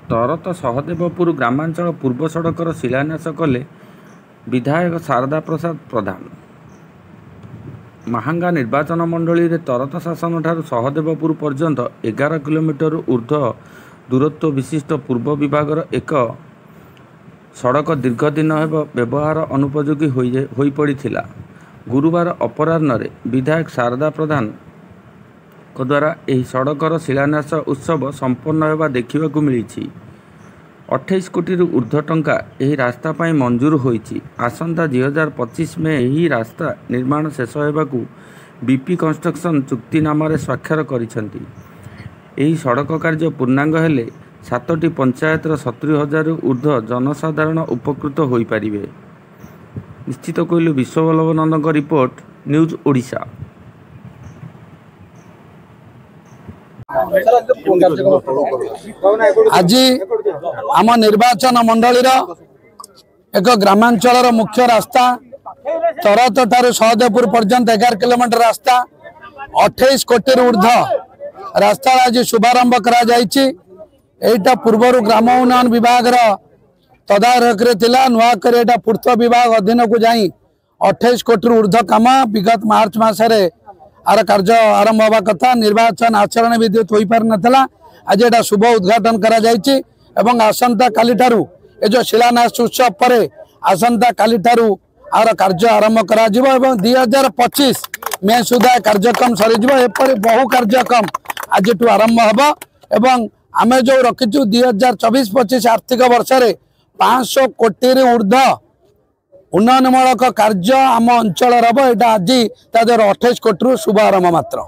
तरत सहदेवपुर ग्रामांचल पूर्व सड़कर शिलान्यास कले विधायक शारदा प्रसाद प्रधान। महांगा निर्वाचन मंडली रे तरत शासन ठारू सहदेवपुर पर्यंत 11 किलोमीटर ऊर्ध्व दूरत्व विशिष्ट पूर्व विभागर एक सड़क दीर्घ दिन व्यवहार अनुपयोगी हो पड़ा। गुरुवार अपराह्न विधायक शारदा प्रधान द्वारा यह सड़कर शिलान्यास उत्सव संपन्न होगा देखा मिली। 28 कोटी ऊर्ध्व टंका यह रास्ता पर मंजूर होईछि। आसंता 2025 में यही रास्ता निर्माण शेष होगाकू बीपी कंस्ट्रक्शन चुक्तिनामा स्वाक्षर करिसेंति। यही सड़क कार्य पूर्णांग हेले 7टी पंचायत 70,000 ऊर्ध्व जनसाधारण उपकृत हो पारिबे। निश्चित कहलु विश्ववल्लभ नंदन रिपोर्ट न्यूज ओडिशा। आज आम निर्वाचन मंडलीर एक ग्रामांचल मुख्य रास्ता तरत ठारू सहदेवपुर पर्यंत 11 किलोमीटर रास्ता 28 कोटी ऊर्ध्व रास्ता आज शुभारंभ करा पूर्वर ग्राम उन्नयन विभाग तदारख नुआकर पूर्त विभाग अधीन को जाई 28 कोटी ऊर्ध्व काम विगत मार्च मसरे आर कार्य आरंभ हवा कथा। निर्वाचन आचरण विद्युत हो पार नाला। आज एटा शुभ उद्घाटन करा जायछि एवं आसंता काली ठारू ए जो शिलान्यास उत्सव पर आसंता काली ठारू आर कार्य आरंभ करा जिवो एवं 2025 में सुधा कार्यक्रम सरी जिवो। एपरि बहु कार्यक्रम आज आरंभ हबो एवं आमे जो रखिछु 2024-25 आर्थिक वर्ष रे 500 कोटी ऊर्ध्व उन्नयनमूलक कार्य आम अंचल हम। यहाँ आज 28 कोटी शुभारंभ मात्र।